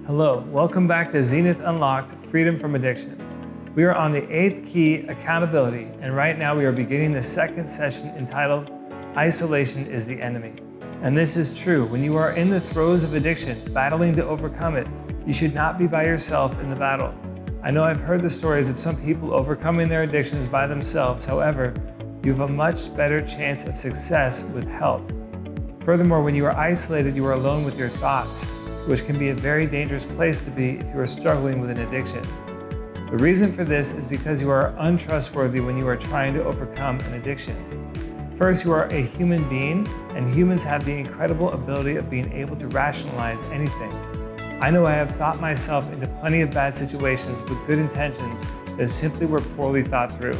Hello, welcome back to Zenith Unlocked, Freedom from Addiction. We are on the 8th key, accountability, and right now we are beginning the second session entitled, Isolation is the Enemy. And this is true. When you are in the throes of addiction, battling to overcome it, you should not be by yourself in the battle. I know I've heard the stories of some people overcoming their addictions by themselves. However, you have a much better chance of success with help. Furthermore, when you are isolated, you are alone with your thoughts, which can be a very dangerous place to be if you are struggling with an addiction. The reason for this is because you are untrustworthy when you are trying to overcome an addiction. First, you are a human being, and humans have the incredible ability of being able to rationalize anything. I know I have thought myself into plenty of bad situations with good intentions that simply were poorly thought through.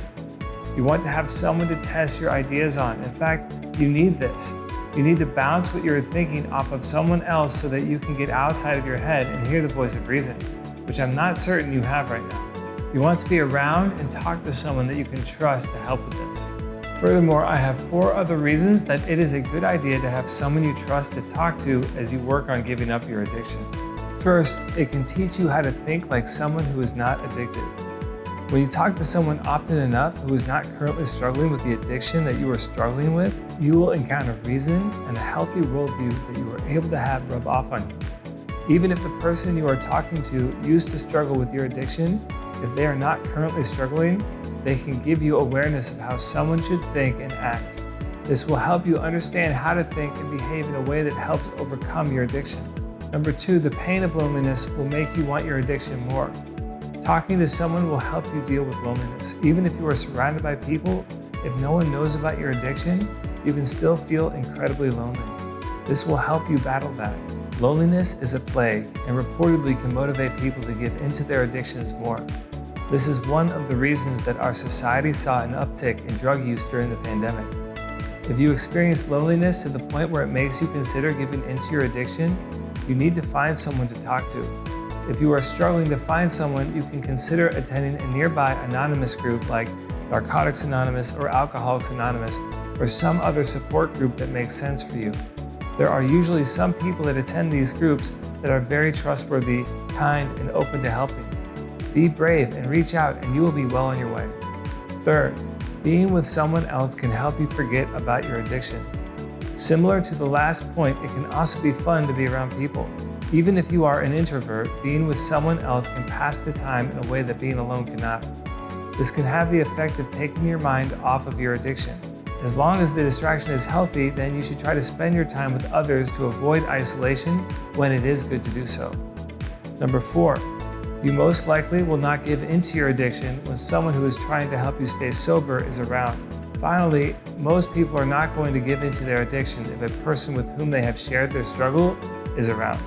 You want to have someone to test your ideas on. In fact, you need this. You need to bounce what you're thinking off of someone else so that you can get outside of your head and hear the voice of reason, which I'm not certain you have right now. You want to be around and talk to someone that you can trust to help with this. Furthermore, I have 4 other reasons that it is a good idea to have someone you trust to talk to as you work on giving up your addiction. First, it can teach you how to think like someone who is not addicted. When you talk to someone often enough who is not currently struggling with the addiction that you are struggling with, you will encounter reason and a healthy worldview that you are able to have rub off on you. Even if the person you are talking to used to struggle with your addiction, if they are not currently struggling, they can give you awareness of how someone should think and act. This will help you understand how to think and behave in a way that helps overcome your addiction. Number 2, the pain of loneliness will make you want your addiction more. Talking to someone will help you deal with loneliness. Even if you are surrounded by people, if no one knows about your addiction, you can still feel incredibly lonely. This will help you battle that. Loneliness is a plague and reportedly can motivate people to give into their addictions more. This is one of the reasons that our society saw an uptick in drug use during the pandemic. If you experience loneliness to the point where it makes you consider giving into your addiction, you need to find someone to talk to. If you are struggling to find someone, you can consider attending a nearby anonymous group like Narcotics Anonymous or Alcoholics Anonymous, or some other support group that makes sense for you. There are usually some people that attend these groups that are very trustworthy, kind, and open to helping. Be brave and reach out, and you will be well on your way. Third, being with someone else can help you forget about your addiction. Similar to the last point, it can also be fun to be around people. Even if you are an introvert, being with someone else can pass the time in a way that being alone cannot. This can have the effect of taking your mind off of your addiction. As long as the distraction is healthy, then you should try to spend your time with others to avoid isolation when it is good to do so. Number 4, you most likely will not give into your addiction when someone who is trying to help you stay sober is around. Finally, most people are not going to give into their addiction if a person with whom they have shared their struggle is around.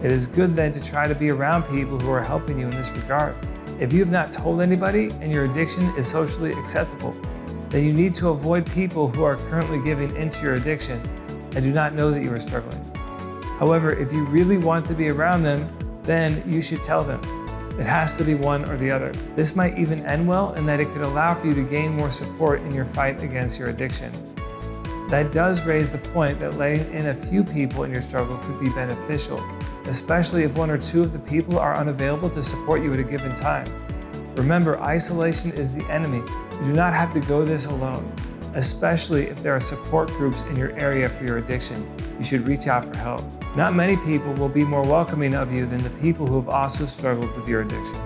It is good then to try to be around people who are helping you in this regard. If you have not told anybody and your addiction is socially acceptable, then you need to avoid people who are currently giving into your addiction and do not know that you are struggling. However, if you really want to be around them, then you should tell them. It has to be one or the other. This might even end well in that it could allow for you to gain more support in your fight against your addiction. That does raise the point that letting in a few people in your struggle could be beneficial, especially if 1 or 2 of the people are unavailable to support you at a given time. Remember, isolation is the enemy. You do not have to go this alone, especially if there are support groups in your area for your addiction. You should reach out for help. Not many people will be more welcoming of you than the people who have also struggled with your addiction.